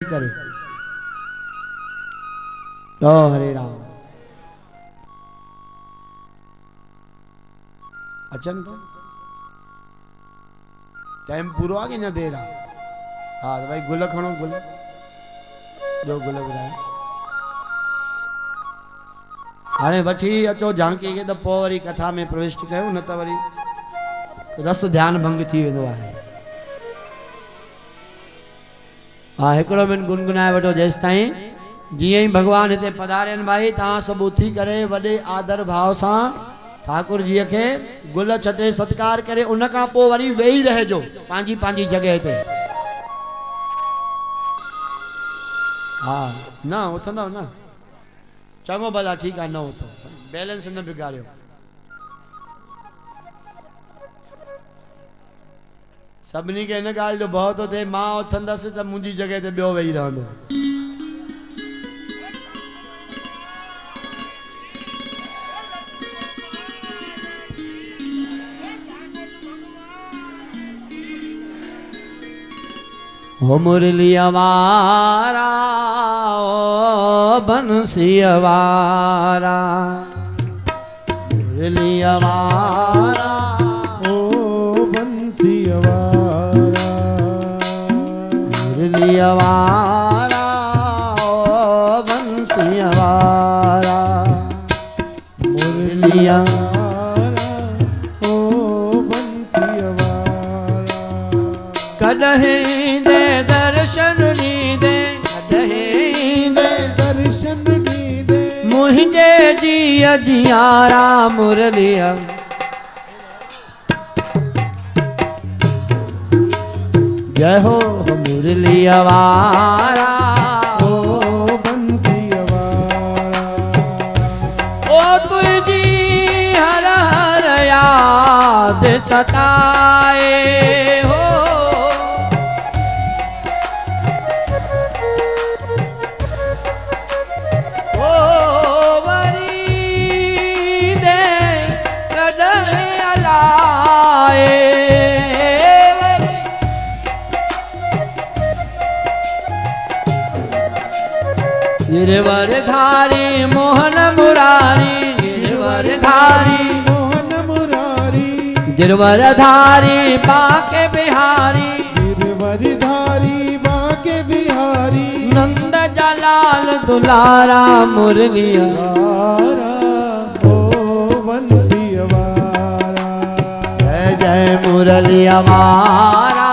करे तो हरे राम अचन तो टाइम पूरो आ गया ना दे रहा। हाँ तो भाई गुल खणो गुल जो गुल बुधाए हाणे वठी अचो झांकी के त पोइ वरी कथा में प्रवेश कयो न त वरी रस ध्यान भंग थी वेंदो आहे। हाँ हिकिड़ो मिनट गुनगुनाए वठो जेसि ताईं जीअं ई भगवान हिते पधारियनि भाई तव्हां सभु उथी करे वॾे आदर भाव सां ठाकुर जीअ खे गुल छटे सत्कार करे उन खां पोइ वरी वेही रहिजो पंहिंजी पंहिंजी जॻह ते। हाँ न उथंदव न चङो भला ठीकु आहे न उथो बैलेंस न बिगाड़ियो। सभिनी खे हिन ॻाल्हि जो भउ थो थिए मां उथंदसि त मुंहिंजी जॻह ते ॿियो वेही रहंदो। हो मुरलिया वारा ओ बंसीया वारा मुरलिया वारा ओ बंसीया वारा मुरलिया वारा ओ बंसीया वारा मुरलिया वारा ओ बंसीया वारा कॾहिं दे दर्शन नी दे कॾहिं दे दर्शन नी दे मुंहिंजे जीअ जियारा मुरलिया जय हो मुरलिया वारा ओ बंसीया वारा ओ तुझी हर हर याद सताए हो गिरवर धारी मोहन मुरारी गिरवर धारी मोहन मुरारी गिरवर धारी बाके बिहारी गिरवर धारी बाके बिहारी नंद जलाल दुलारा मुरलिया वारा ओ बंसीया वारा जय जय मुरलिया वारा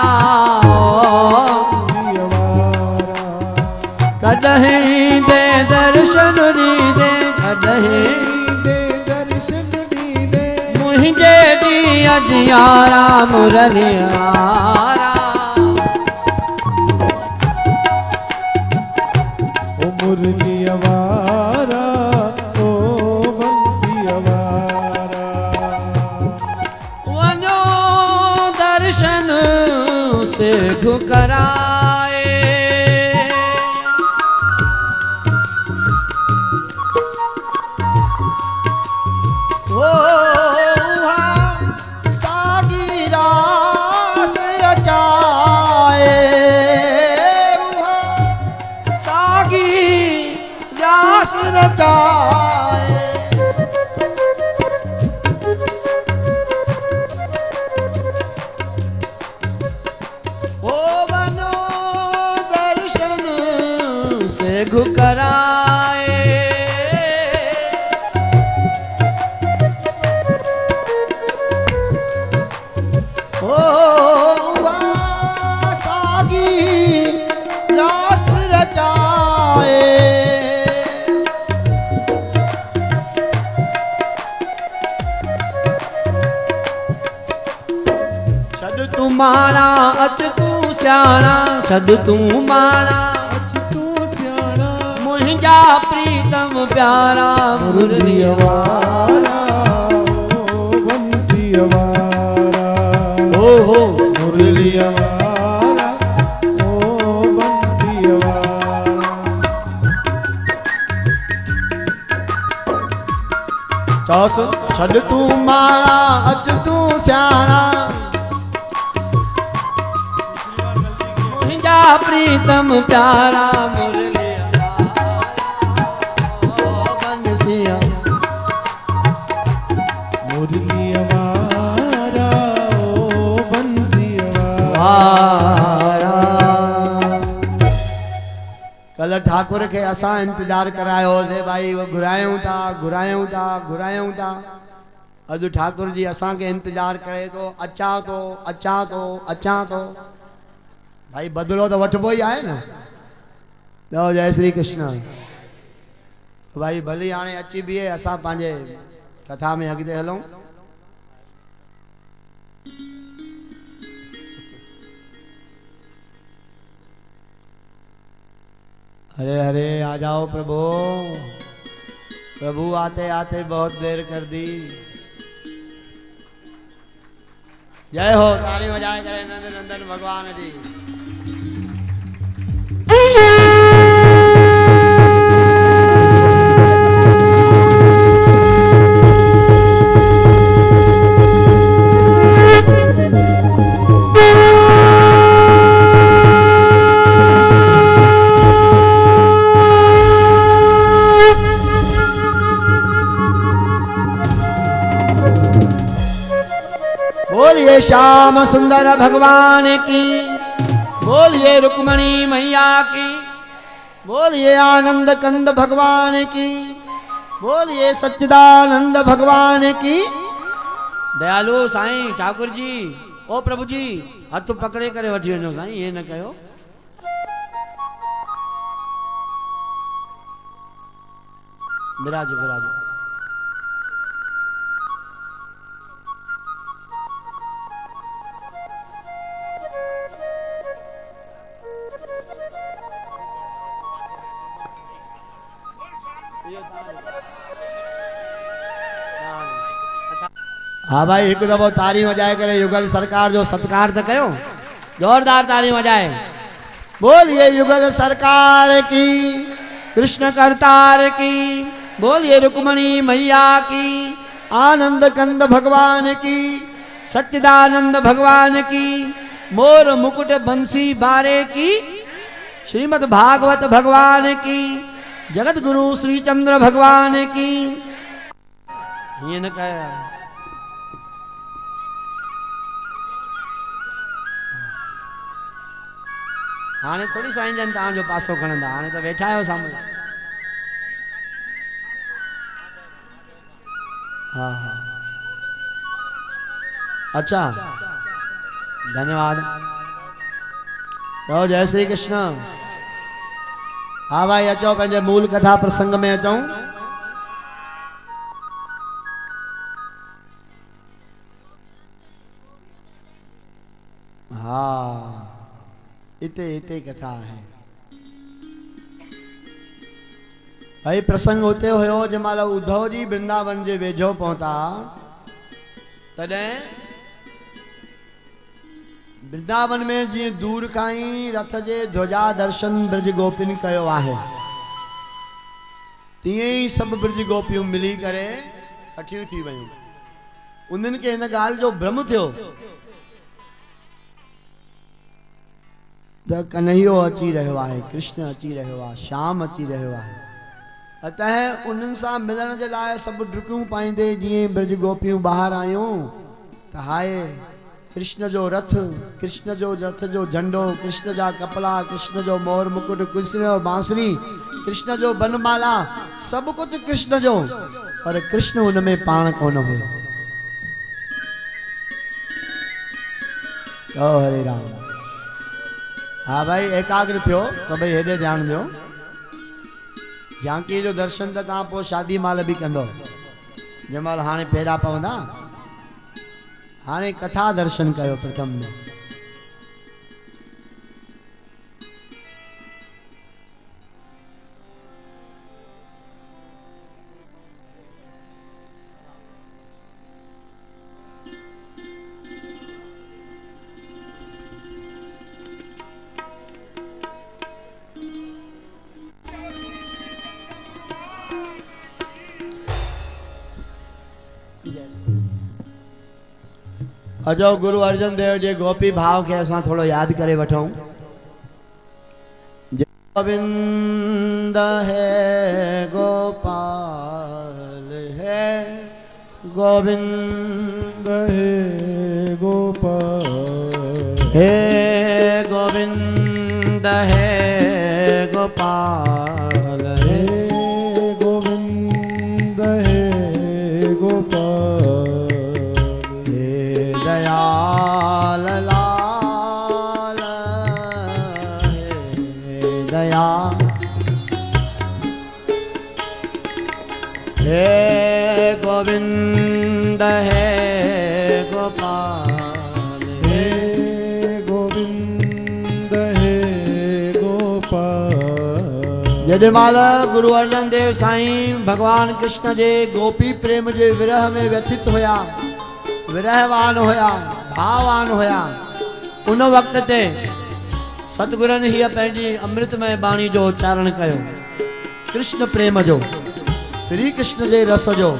कदहीं दे दर्शन नी दे कदहीं दे दर्शन नी दे मुझे दिया जियारा मुरलिया ओ मुरलिया वारा ओ बंसीया वारा वनो दर्शन से घुकराए घुकराए ओ सागी रास रचाए छद तू मारा अच तू स्याणा छद तू मारा मुझा प्रीतम प्यारा मुरलिया वारा ओ बंसीया वारा ओ मुरलिया वारा ओ बंसीया वारा चौस छद तू मारा अच तू स्याणा मुझा प्रीतम प्यारा मुरली बंसिया मुरली हमारा ओ बंसिया। कल ठाकुर के असां इंतजार करायो से भाई वो घुरायूं था अज ठाकुर जी असां के इंतजार करे तो अचां तो भाई बदलो तो वठबो ही आए ना। तो जय श्री कृष्ण भाई भली हाणे अची बीहे असां पंहिंजे कथा में अॻिते हलूं। हरे हरे आ जाओ प्रभु, प्रभु आते आते बहुत देर कर दी। जय हो, ताली बजाए करे नंद नंदन भगवान जी। बोलिए श्याम सुंदर भगवान की, बोलिए रुक्मणी मैया की, बोलिए आनंद कंद भगवान की, बोलिए सच्चिदानंद भगवान की। दयालु साईं ठाकुर जी, ओ प्रभु जी हथ पकड़े करे वठी वञो साईं, ये न कयो। विराजो विराजो। हाँ भाई एक दफो तारी वजाए करे युगल सरकार जो सत्कार तो कयो, जोरदार तारी वजाए। बोलिए युगल सरकार की, कृष्ण करतार की, बोलिए रुक्मणी मैया की, आनंद कंद भगवान की, सच्चिदानंद भगवान की, मोर मुकुट बंसी बारे की, श्रीमद् भागवत भगवान की, जगत गुरु श्री चंद्र भगवान की। ये न कह हाणे थोड़ी साईं जन तव्हांजो पासो खणंदा, हाणे तो वेठा आहियो साम्हूं। हाँ हाँ अच्छा धन्यवाद। तो जय श्री कृष्ण। हाँ भाई अचो पंहिंजे मूल कथा प्रसंग में अचूं। हाँ इते इते कथा है भाई। प्रसंग होते हुयो जमाल उद्धव जी वृंदावन जे वेझो पहुता, तॾहिं वृंदावन में जी दूर काई रथ जे ध्वजा दर्शन ब्रज गोपिन कयो आहे। तीअं ई सब ब्रज गोपियूं मिली करे इकट्ठियूं थी वयूं। उन्हनि खे हिन ॻाल्हि जो भ्रम थियो त कन्हैयो अची रहियो आहे, कृष्ण अची रहियो आहे, श्याम अची रहियो आहे। अतः उन्हनि सां मिलण जे लाइ सभु डुकियूं पाईंदे जीअं ब्रज गोपियूं ॿाहिरि आयूं त हाय कृष्ण जो रथ, कृष्ण जो रथ जो झंडो, कृष्ण जा कपड़ा, कृष्ण जो मोर मुकुट, कृष्ण जो बांसुरी, कृष्ण जो बनमाला, सब कुछ कृष्ण जो, पर कृष्ण उनमें पाण कोन हुयो। ओ हरे राम। हाँ भाई एकाग्र थियो सभई हेॾे ध्यान दियो। झांकी जो दर्शन त तव्हां पोइ शादी माल बि कंदो, जंहिंमहिल हाणे फेरा पवंदा। हाणे कथा दर्शन कयो प्रथम में। अजो गुरु अर्जन देव जे गोपी भाव के असां थोड़ो याद करे वठूं। गोविंद है गोपाल है गोविंद है गोपाल हे गोविंद है गोपाल हे गोविंद है गोपाल हे दयाल लाल हे दया हे गोविंद है गोपाल हे गोविंद है गोपाल। जॾहिं गुरु अर्जन देव साईं भगवान कृष्ण जे गोपी प्रेम जे विरह में व्यथित होया, विरहवान होया, भावान होया, उन वक्त ते सतगुरनि हीअ पंहिंजी अमृतमय बाणी जो उच्चारण कयो, कृष्ण प्रेम जो, श्री कृष्ण जे रस जो।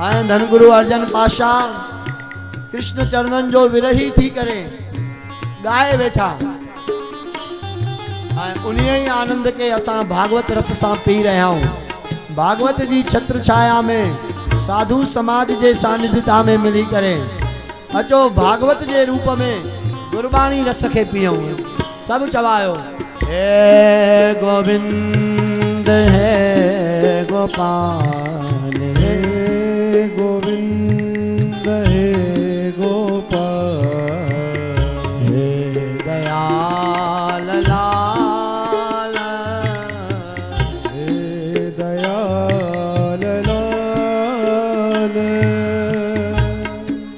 ऐं धन गुरु अर्जन पाशाह कृष्ण चरणन जो विरही थी करे गाए वेठा। उन्हीं आनंद के असां भागवत रस सां पी रहा हूँ। भागवत जी छत्र छाया में साधु समाज जे सानिध्यता में मिली करे अचो भागवत जे रूप में गुरबाणी रस के पियूं। सब चवायो हे गोविंद है गोपाल हे गोविंद है गोपाल हे दयाल लाल हे दयाल लाल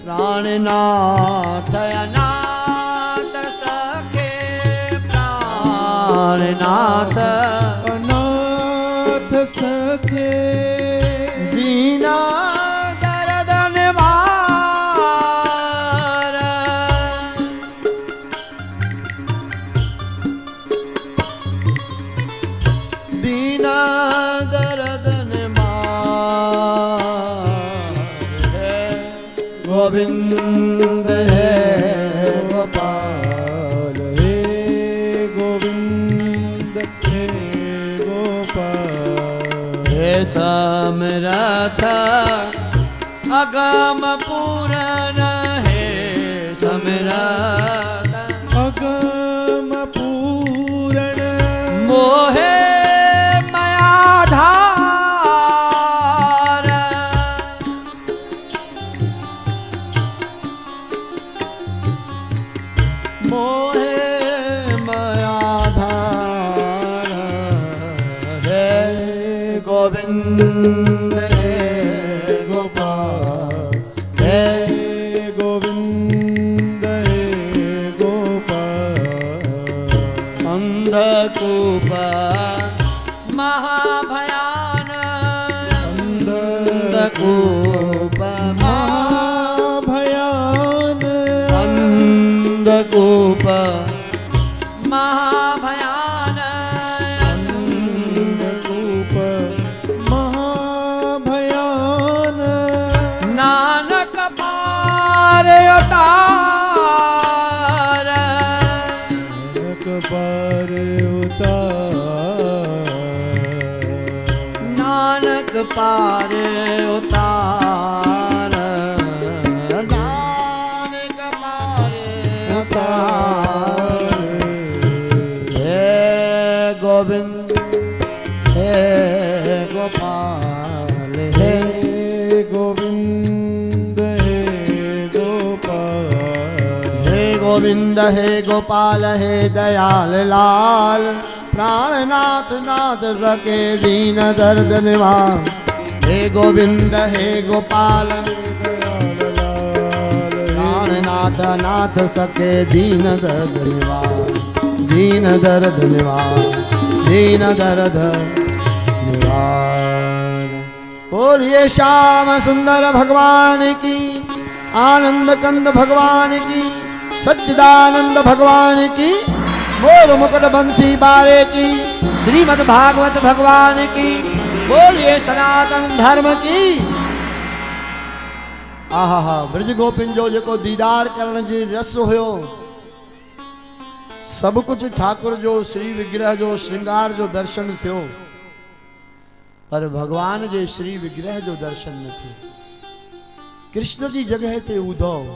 प्राणनाथ अनाथ सखे प्राणनाथ अनाथ सखे दीना दर्द निवार दीना दर्द निवार है गोविंद है गोपाल हे गोविंद हे गोपाल हे समरथ अगम पूरन हे समरथ अगम पूरण मोहे मायाधार मोहे मायाधार हे गोविंद हे गोपाल हे गोविंद हे गोपाल अंधकूप महाभयान अंधकूप महाभयान अंधकूप महाभयान अंधकूप महाभयान नानक पार उतार नानक पार उतार नानक पार उतार नानक पार उतार हे गोविंद हे गोपाल हे गोविंद हे गोपाल हे गोविंद हे गोपाल हे दयाल लाल प्राणनाथ नाथ सके दीन दर्द निवार हे गोविंद हे गोपाल प्राणनाथ नाथ सके दीन दर्द निवार दीन दर्द निवार दीन दर्द निवार। बोलिए श्याम सुंदर भगवान की, आनंद कंद भगवान की, सच्चिदानंद भगवान की, मोर मुकुट बंसी बारे की, श्रीमद् भागवत भगवान की। बोलिए सनातन धर्म की। आहा ब्रज गोपिन जो जेको दीदार करण जी रस हुयो सब कुछ ठाकुर जो श्री विग्रह जो श्रृंगार जो दर्शन थियो, पर भगवान जे श्री विग्रह जो दर्शन न थियो। कृष्ण जी जगह ते उद्धव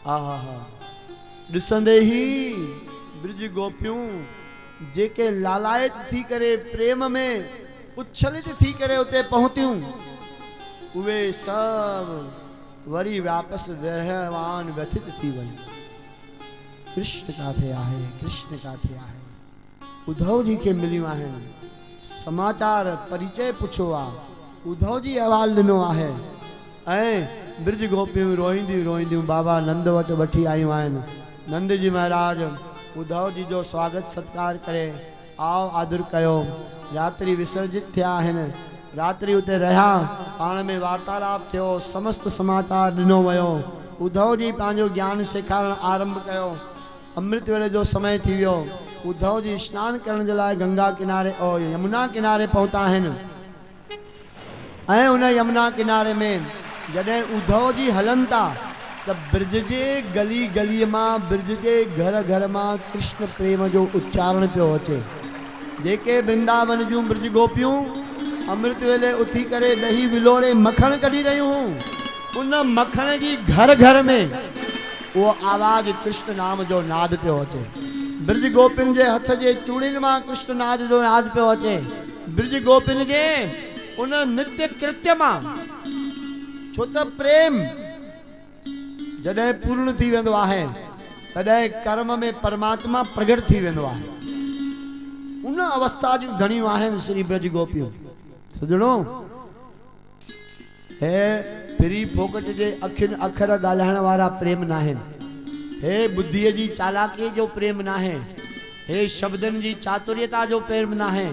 आहा ॾिसंदे ही ब्रज गोपियूं जेके लालायत थी करे प्रेम में उच्छलित थी करे उते पहुतियूं, उहे सब वरी वापस विरहवान व्यथित थी वई। कृष्ण काथे आहे, कृष्ण काथे आहे। उद्धव जी के मिलियो आहिनि, समाचार परिचय पुछो आ, उद्धव जी अहवाल ॾिनो आहे। ऐं ब्रज गोपियूं रोईंदियूं रोईंदियूं बाबा नंद वटि वठी आयूं आहिनि। नंद जी महाराज उद्धव जी जो स्वागत सत्कार करे आओ आदर कयो। रात्रि विसर्जित थिया आहिनि, रात्रि उते रहिया, पाण में वार्तालाप थियो, समस्त समाचार ॾिनो वियो। उद्धव जी पंहिंजो ज्ञान सेखारण आरंभ कयो। अमृत वेले जो समय थी वियो। उद्धव जी स्नान करण जे लाइ गंगा किनारे और यमुना किनारे पहुता आहिनि। ऐं उन यमुना किनारे में जॾहिं उद्धव जी हलन था त ब्रज जे गली गली मां, ब्रज जे घर घर मां कृष्ण प्रेम जो उच्चारण पियो अचे। जेके वृंदावन जूं ब्रज गोपियूं अमृत वेले उथी करे ॾही विलोड़े मखण कढी रहियूं हुयूं, उन मखण जी घर घर में वो आवाज कृष्ण नाम जो नाद पियो अचे। ब्रज गोपिन जे हथ जे चूड़िन मां कृष्ण नाद जो नाद पियो अचे। ब्रज गोपिन जे उन नित्य कृत्य मां, छो त प्रेम जॾहिं पूर्ण थी वेंदो आहे तॾहिं कर्म में परमात्मा प्रगट थी वेंदो आहे। उन अवस्था जूं घणियूं आहिनि श्री ब्रज गोपियूं। सजणो हे फिरी फोकट जे अखिन अखर ॻाल्हाइण वारा प्रेम न आहिनि। हे बुद्धीअ जी चालाकीअ जो प्रेम न आहे। हे शब्दनि जी चातुर्यता जो प्रेम न आहे।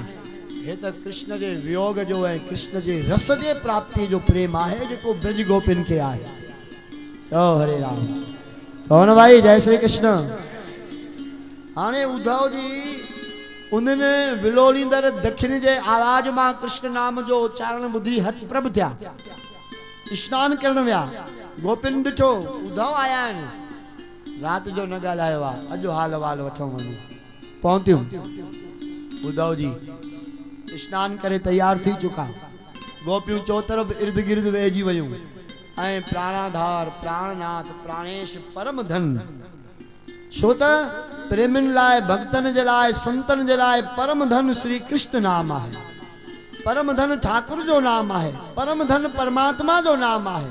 हे त कृष्ण जे वियोग जो ऐं कृष्ण जे रस जे प्राप्ति जो प्रेम आहे जेको ब्रज गोपिन खे आहे। ओ हरे राम। कौन भाई जय श्री कृष्ण। हाणे उद्धव जी उन्हनि विलोड़ींदड़ दक्षिण जे आवाज मां कृष्ण नाम जो उच्चारण ॿुधी हथ प्रभ थिया, स्नान करण विया। गोपिन ॾिठो उद्धव आया आहिनि, राति जो न ॻाल्हायो आहे, अॼु हाल वाल वठूं वञूं। पहुतियूं उद्धव जी स्नान करे तैयार थी चुका। गोपियूं चौतरफ़ इर्द गिर्द वेहिजी वयूं ऐं प्राणाधार प्राणनाथ प्राणेश परम धन, छो त प्रेमिन लाइ, भक्तन जे लाइ, संतन जे लाइ परम धन श्री कृष्ण नाम आहे। परम धन ठाकुर जो नाम आहे। परम धन परमात्मा जो नाम आहे।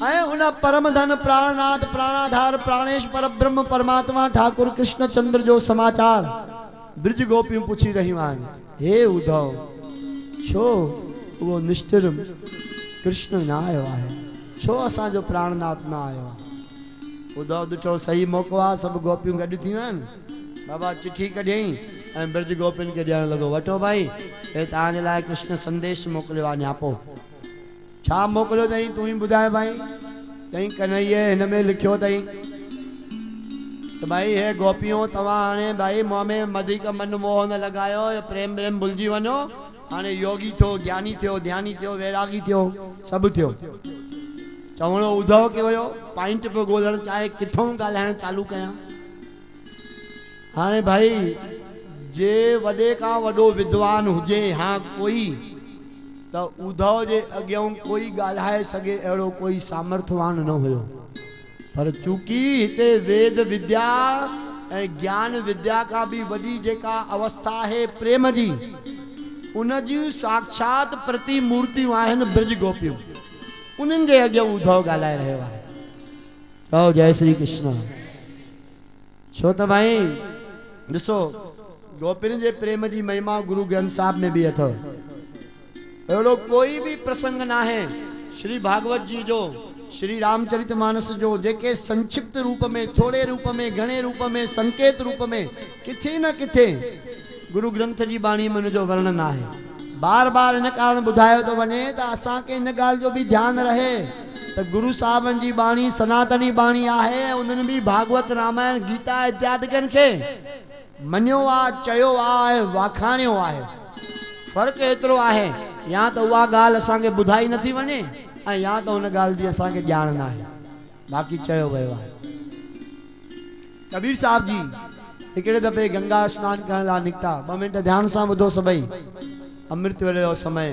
ऐं उन परम धन प्राणनाथ प्राणाधार प्राणेश पर ब्रह्म परमात्मा ठाकुर कृष्ण चंद्र जो समाचार ब्रज गोपियूं पुछी रहियूं आहिनि। हे उद्धव, छो वो निष्ठुर कृष्ण न आयो आहे, छो असांजो प्राणनाथ न आयो आहे। उद्धव ॾिठो सही मौक़ो आहे, सभु गोपियूं गॾु थियूं आहिनि। बाबा चिठी कढियईं ऐं ब्रज गोपियुनि खे ॾियणु लॻो, वठो भाई, हे तव्हांजे लाइ कृष्ण संदेश मोकिलियो आहे। न्यापो छा मोकिलियो अथई, तूं ई ॿुधाए भाई। चई कन्हैया हिन में लिखियो अथई त भाई हे गोपियूं, तव्हां हाणे भाई मुंहं में वधीक मन मोह न लॻायो, प्रेम प्रेम भुलिजी वञो। हाणे योगी थियो, ज्ञानी थियो, ध्यानी थियो, वैरागी थियो, सभु थियो। चवणो उद्धव खे वियो, पॉइंट पियो ॻोल्हणु चाहे किथों ॻाल्हाइणु चालू कयां। हाणे भाई जे वॾे खां वॾो विद्वान हुजे हाँ कोई, त उद्धव जे अॻियां कोई ॻाल्हाए सघे अहिड़ो कोई सामर्थ्यवान न हुयो। पर चूंकि हिते वेद विद्या ऐं ज्ञान विद्या खां बि वॾी जेका अवस्था आहे प्रेम जी, उन जी साक्षात प्रतिमूर्तियूं आहिनि ब्रज गोपियूं। उन्हनि जे अॻियां उद्धव ॻाल्हाए रहियो आहे। चओ जय श्री कृष्ण। छो त भाई ॾिसो, गोपियुनि जे प्रेम जी महिमा गुरु ग्रंथ साहिब में बि अथव। अहिड़ो कोई भी प्रसंग ना है श्री भागवत जी जो, श्री रामचरितमानस जो, जेके संक्षिप्त रूप में, थोड़े रूप में, घणे रूप में, संकेत रूप में, किथे न किथे गुरु ग्रंथ जी बाणी में जो वर्णन आहे। बार बार इन कारण ॿुधायो थो वञे त असांखे इन ॻाल्हि जो बि ध्यानु रहे त गुरु साहिबनि जी बाणी सनातनी बाणी आहे। उन्हनि बि भागवत रामायण गीता इत्यादिकनि खे मञियो आहे, चयो आहे, वाखाणियो आहे। फ़र्क़ु एतिरो आहे, या त उहा ॻाल्हि असांखे ॿुधाई नथी वञे ऐं या त उन ॻाल्हि जी असांखे ॼाण न आहे, बाक़ी चयो वियो आहे। कबीर साहब जी हिकिड़े दफ़े गंगा स्नान करण लाइ निकिता। 2 मिंट ध्यान सां ॿुधो सभई। अमृत वेले जो समय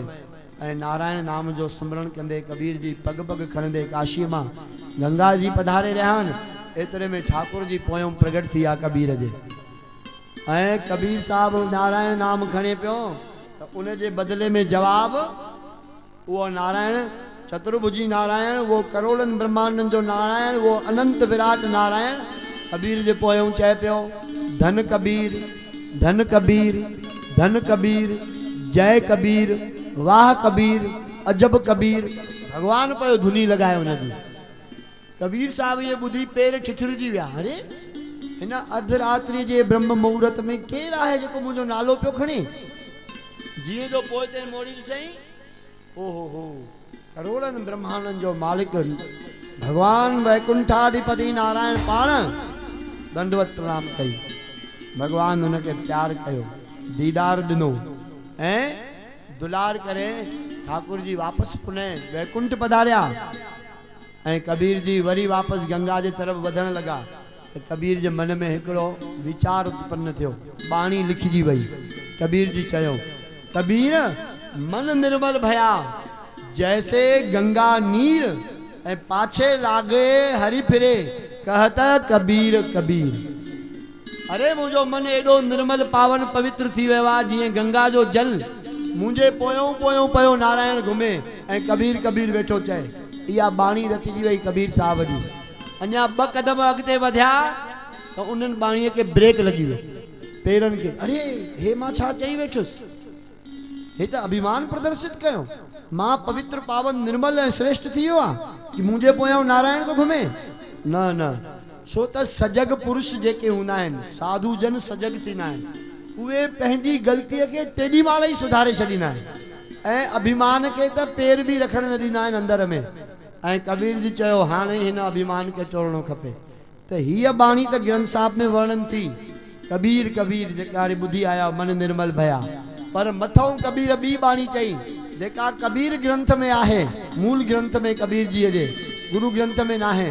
ऐं नारायण नाम जो सिमरन कंदे कबीर जी पग पग खणंदे काशी मां गंगा जी पधारे रहिया आहिनि। एतिरे में ठाकुर जी पोयों प्रगट थी आहे कबीर जे। ऐं कबीर साहब नारायण नाम खणे पियो त उन जे बदले में जवाब वो नारायण चतुर्भुजी नारायण, वो करोड़नि ब्रह्मांडनि जो नारायण, वो अनंत विराट नारायण कबीर जे पोयों चए पियो धन कबीर, धन कबीर, धन कबीर, जय कबीर, वाह कबीर, अजब कबीर। भगवान पियो धुनी लगाए उनजी। कबीर साहब ये ॿुधी पेर ठिठुरजी विया। अरे हिन अर्धरात्रि जे ब्रह्म मुहूर्त में केरु आहे जेको मुंहिंजो नालो पियो खणे। जीअं जो पोइ ते मोड़ी चई ओहो हो करोड़नि ब्रह्मांडनि जो मालिक भगवान वैकुंठाधिपति नारायण पाण दंडवत प्रणाम कई। भगवान उनके प्यार कयो, दीदार ॾिनो ऐं दुलार करे ठाकुर जी वापसि पुनः वैकुंठ पधारिया। ऐं कबीर जी वरी वापसि गंगा जे तरफ़ वधण लगा। त कबीर जे मन में हिकिड़ो वीचार उत्पन्न थियो, बाणी लिखिजी वई। कबीर जी चयो कबीर मन निर्मल भया जैसे गंगा नीर ऐं पाछे लागे हरी फिरे कहता कबीर कबीर। अरे मुझो मन एडो निर्मल पावन पवित्र थी वियो आहे जीअं गंगा जो जल मुंहिंजे पोयों पोयों पयो नारायण घुमे ऐं कबीर कबीर वेठो चए। इहा बाणी रचिजी वई कबीर साहब जी। अञा 2 कदम अॻिते वधिया त उन्हनि बाणीअ खे ब्रेक लॻी वई पेरनि खे। अरे हे मां छा चई वेठुसि, हे त अभिमान प्रदर्शित कयो। मां पवित्र पावन निर्मल ऐं श्रेष्ठ थी वियो आहे कि मुंहिंजे पोयां नारायण थो घुमे। न न, छो त सजग पुरुष जेके हूंदा आहिनि, साधु जन सजग थींदा आहिनि, उहे पंहिंजी ग़लतीअ खे तेॾी महिल ई सुधारे छॾींदा आहिनि ऐं अभिमान खे त पेर बि रखण न ॾींदा आहिनि अंदर में। ऐं कबीर जी चयो हाणे हिन अभिमान खे टोड़णो खपे। त हीअ बाणी त ग्रंथ साहिब में वर्णन थी कबीर कबीर जेका ॿुधी आया मन निर्मल भया। पर मथों कबीर ॿी बाणी चई जेका कबीर ग्रंथ में आहे, मूल ग्रंथ में कबीर जी जे, गुरु ग्रंथ में ना है।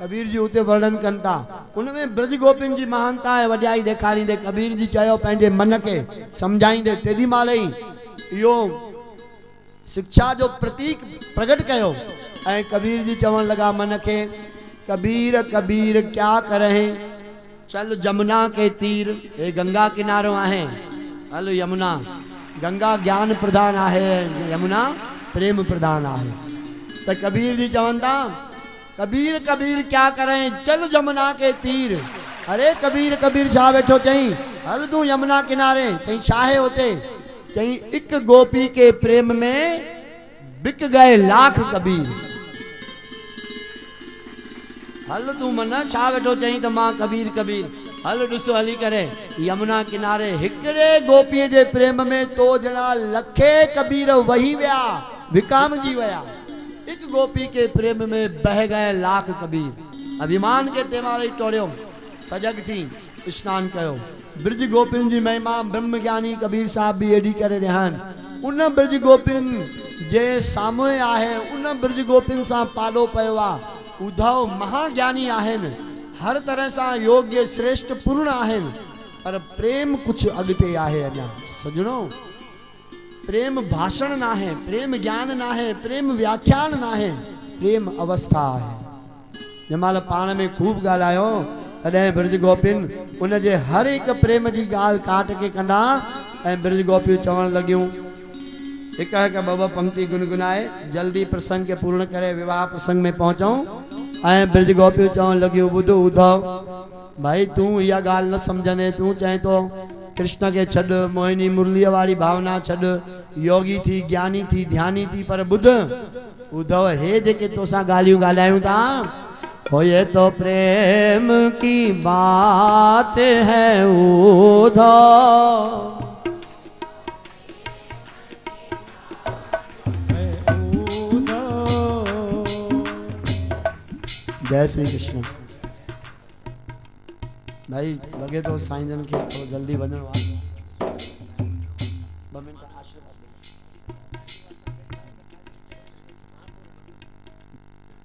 कबीर जी उते वर्णन कनि था। उनमें ब्रज गोपिन जी महानता ऐं वॾाई ॾेखारींदे कबीर जी चयो पंहिंजे मन खे सम्झाईंदे तेॾी महिल ई इहो शिक्षा जो प्रतीक प्रगट कयो। ऐं कबीर जी चवण लगा मन के कबीर कबीर क्या करें चल जमुना के तीर। ये गंगा किनारो आहे, हलो यमुना। गंगा ज्ञान प्रधान आहे, यमुना प्रेम प्रधान आहे। तो कबीर जी चवन था कबीर कबीर क्या करें चल जमुना के तीर। अरे कबीर कबीर छा वेठो चई हल तू यमुना किनारे। चई छाहे होते? चई एक गोपी के प्रेम में बिक गए लाख कबीर। हल तू मन छा वेठो चई त मां कबीर कबीर। हल ॾिसो हली करे यमुना किनारे हिकिड़े गोपीअ जे प्रेम में तो जना लखे कबीर वही विया, विकामजी विया। एक गोपी के प्रेम में बह गए लाख कबीर। अभिमान के तेमारे टोड़ियो, सजग थी स्नान कयो। ब्रज गोपिन जी महिमा ब्रह्म ज्ञानी कबीर साहब भी एडी करे रहिया आहिनि। उन ब्रज गोपिन जे साम्हूं आहे, उन ब्रज गोपिन सां पालो पियो आहे। उद्धव महाज्ञानी आहिनि, हर तरह सां योग्य श्रेष्ठ पूर्ण आहिनि, पर प्रेम कुछ अॻिते आहे। अञा सजणो प्रेम भाषण ना है, प्रेम ज्ञान ना है, प्रेम व्याख्यान ना है, प्रेम अवस्था है। जमाल पाण में खूब ॻाल्हायो तॾहिं ब्रज गोपिन उन जे हर हिकु प्रेम जी ॻाल्हि काट के कंदा। ऐं ब्रज गोपियूं चवण लॻियूं हिकु हिकु ॿ पंक्ति गुनगुनाए जल्दी प्रसंग के पूर्ण करे विवाह प्रसंग में पहुचूं। ऐं ब्रज गोपियूं चवण लॻियूं ॿुध उद्धव भाई तूं इहा ॻाल्हि न सम्झंदे, तूं चए तो कृष्ण के छॾ, मोहिनी मुरलीअ वारी भावना छॾ, योगी थी ज्ञानी थी ध्यानी थी। पर ॿुध उद्धव हे जेके तोसां ॻाल्हियूं ॻाल्हायूं था हो ये तो प्रेम की बात है उद्धव। जय श्री कृष्ण। भाई लगे तो साईं जन के तो जल्दी वञणो आहे।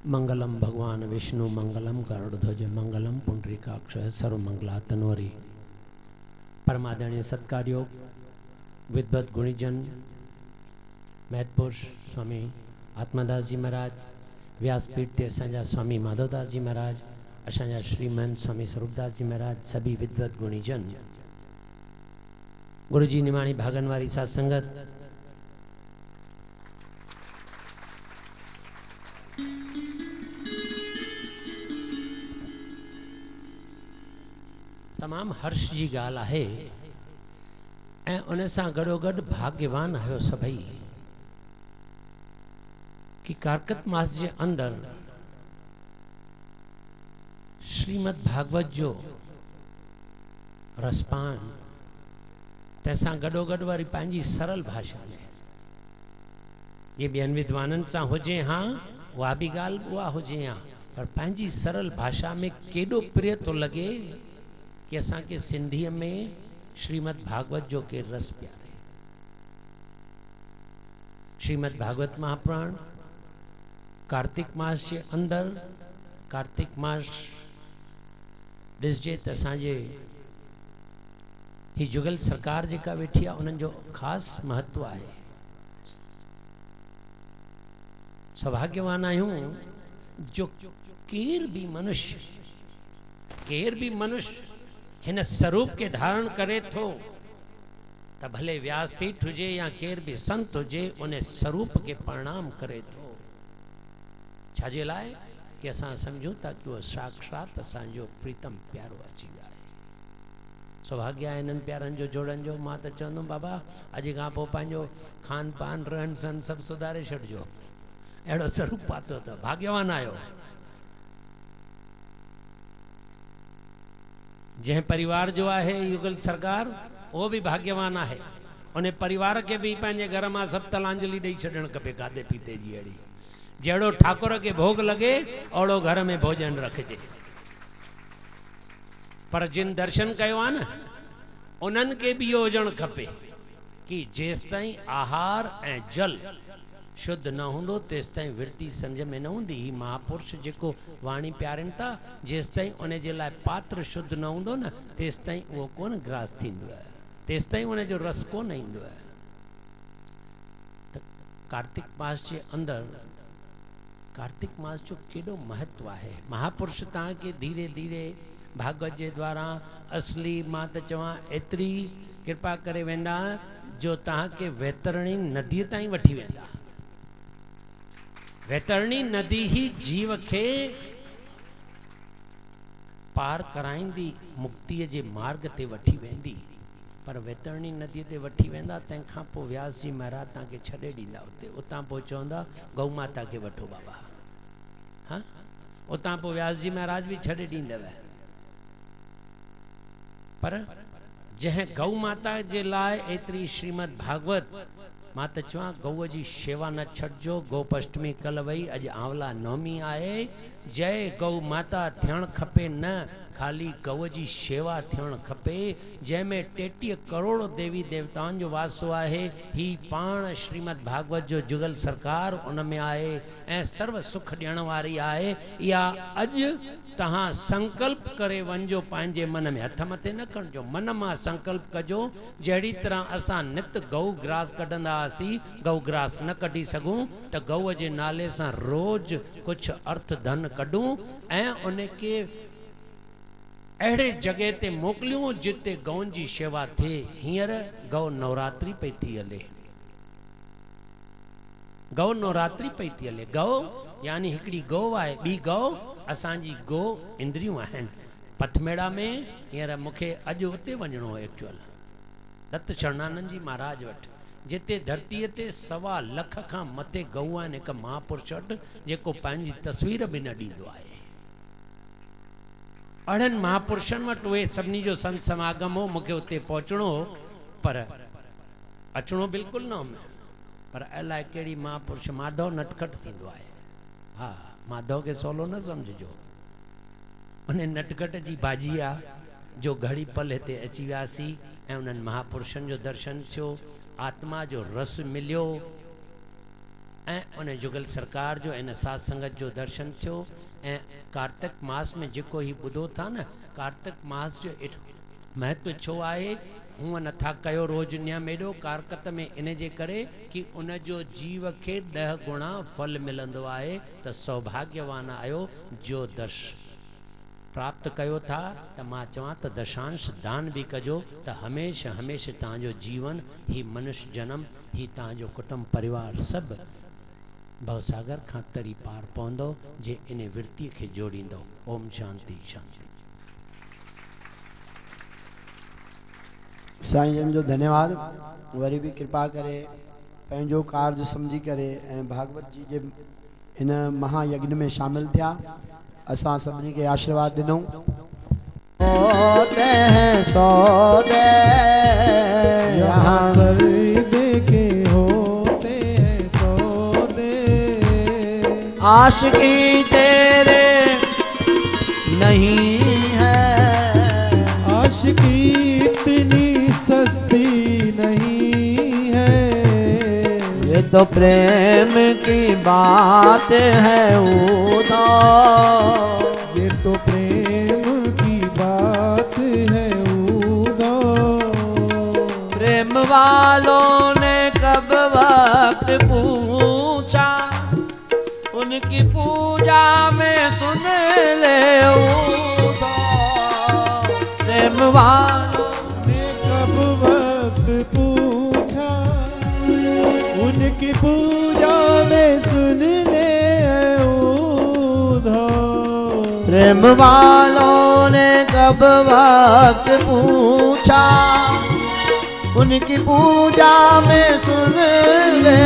मंगलम भगवान विष्णु मंगलम गरुड़ध्वज मंगलम पुंडरीकाक्ष सर्वमंगलातनोरी। परमादरणीय सत्कारयोग विद्वत गुणीजन महत्पुरुष स्वामी आत्मादास जी महाराज, व्यासपीठ ते असांजा स्वामी माधवदास जी महाराज, असांजा श्रीमंत स्वामी स्वरूपदास जी महाराज, सभी विद्वत गुणीजन, गुरु जी निमाणी भागनवारी साथ संगत, तमाम हर्ष जी गाल है ऐं उन सां गॾोगॾु भाग्यवान आहियो सभई कि कार्तिक मास जे अंदर श्रीमद भागवत जो रसपान तैसां गॾोगॾु वारी पंहिंजी सरल भाषा में ये ॿियनि विद्वाननि सां हुजे हाँ उहा बि ॻाल्हि उहा हुजे हाँ, पर पंहिंजी सरल भाषा में केॾो प्रिय थो लॻे कि असांखे सिंधीअ में श्रीमद भागवत जो के रस प्यारे। श्रीमद भागवत महापुराण कार्तिक मास के अंदर, कार्तिक मास ॾिसजे त असांजे ही जुगल सरकार जेका वेठी आहे उन्हनि जो खास महत्व है। सौभाग्यवान आहियूं जो केर भी मनुष्य हिन स्वरूप के धारण करे थो त भले व्यासपीठ हुजे या केर भी संत हुजे उन स्वरूप के प्रणाम करे थो। छाजे लाइ कि असां समझूं था कि वो साक्षात असांजो प्रीतम प्यारो अची वियो आहे। सौभाग्य आहे इन्हनि प्यारनि जो जोड़नि जो। मां त चवंदुमि बाबा अॼु खां पोइ पंहिंजो खान पान रहन सहन सभु सुधारे छॾिजो, अहिड़ो स्वरूप पातो अथव, भाग्यवान आहियो। जै परिवार जो है युगल सरकार वो भी भाग्यवान है। उन परिवार के भी पंहिंजे घर में सब तलांजलि ॾेई छॾणु खपे खाधे पीते जी अड़ी। जहिड़ो ठाकुर के भोग लगे ओड़ो घर में भोजन रखजे। पर जिन दर्शन कयो आहे न उन्हनि के भी इहो हुजणु खपे कि जेसिताईं आहार ऐं जल शुद्ध न होंदो तेसिताईं विरती समझ में न होंदी। ही महापुरुष जेको वाणी प्यारनि था जेसिताईं उन जे लाइ पात्र शुद्ध न होंदो न तेसिताईं उहो कोन ग्रास थींदो आहे, तेसिताईं उन जो रस कोन ईंदो आहे। त कार्तिक मास जे अंदर कार्तिक मास जो केॾो महत्व है। महापुरुष तव्हांखे धीरे धीरे भागवत जे द्वारा असली मां त चवां एतिरी कृपा करे वेंदा जो तव्हांखे वैतरणी नदीअ ताईं वठी वेंदा। वैतरणी नदी ही जीव के पार कराईंदी, मुक्ति जे मार्ग ते वठी वेंदी। पर वैतरणी नदी ते वठी वेंदा तंहिंखां पोइ व्यास जी महाराज तव्हांखे छॾे ॾींदा उते। उतां पोइ चवंदा गौ माता खे वठो बाबा, हाँ उतां पोइ व्यास जी महाराज भी छॾे ॾींदव। पर जंहिं गौ माता जे लाइ एतिरी श्रीमद भागवत मां त चवां गौ जी शेवा न छॾिजो। गोपाष्टमी कल वई, अॼु आंवला नवमी आहे। जय गौ माता थियणु खपे, न खाली गौ जी शेवा थियणु खपे जंहिंमें 33 करोड़ देवी देवताउनि जो वासो आहे। ही पाण श्रीमद भागवत जो जुगल सरकार उन में आहे ऐं सर्व सुख ॾियण वारी आहे। इहा अॼु तहां संकल्प करे वञो, पंहिंजे मन में हथ मथे न खणिजो, मन मां संकल्प कजो। जहिड़ी तरह असां नित गौ ग्रास कढंदा हुआसीं, गौ ग्रास न कढी सघूं त गौ जे नाले सां रोज कुछ अर्थ धन कढूं ऐं उनखे अहिड़े जगह ते मोकिलियूं जिते गौनि जी शेवा थिए। हींअर गौ नवरात्रि पई थी हले, गौ नवरात्रि पई थी हले। गौ यानी हिकिड़ी गौ आहे, ॿी गौ असांजी गो इंद्रियूं आहिनि। पथमेड़ा में हींअर मूंखे अॼु उते वञिणो हो एक्चुअल दत्त शरणानंद जी महाराज वटि, जिते धरतीअ ते 1.25 लख खां मथे गऊ आहिनि। हिकु महापुरुष वटि जेको पंहिंजी तस्वीर बि न ॾींदो आहे। अड़नि महापुरुषनि वटि उहे सभिनी जो संत समागम हो, मूंखे उते पहुचणो हो पर अचणो बिल्कुलु न हो। पर अलाए कहिड़ी महापुरुष माधव नटखट थींदो आहे। हा, माधव के सवलो न समझिजो, उन नटखट जी भाॼी आहे जो घड़ी पल हिते अची वियासीं ऐं उन्हनि महापुरुषनि जो दर्शन थियो, आत्मा जो रस मिलियो। ऐं उन जुगल सरकार जो इन साध संगत जो दर्शन थियो। ऐं कार्तिक मास में जेको ही ॿुधो था न, कार्तिक मास जो महत्व छो आहे, हूअं नथा कयो रोज़ नियम एॾो कारकत में इन जे करे कि उन जो जीव खे 10 गुणा फल मिलंदो आहे। त सौभाग्यवान आयो जो दर्श प्राप्त कयो था। त मां चवां त दशांश दान भी कजो, त हमेशा हमेशा तव्हांजो जीवन ही मनुष्य जन्म ही तव्हांजो कुटुंब परिवार सब भवसागर खां तरी पार पवंदो जे इन वृत्ति के जोड़ींदो। ओम शांति शांति। साईं जन जो धन्यवाद। वरी भी कृपा करे पंहिंजो कार्य समझी करे ऐं भागवत जी जे इन महायज्ञ में शामिल थिया। असां सभिनी के आशीर्वाद ॾिनऊं। सोते हैं सौदे यहाँ सर्दे के होते हैं सौदे, आशिकी तेरे नहीं है, आशिकी इतनी सस्ती नहीं है, ये तो प्रेम की बात है उधार, ये तो प्रेम की बात है उधार। प्रेम वालों ने कब वक्त पूछा, उनकी पूजा में सुन ले उधार। प्रेम वालों ने कब वक्त पूछा, उनकी पूजा में सुन ले उधार। प्रेम वालों ने कब वक्त पूछा, उनकी पूजा में सुन ले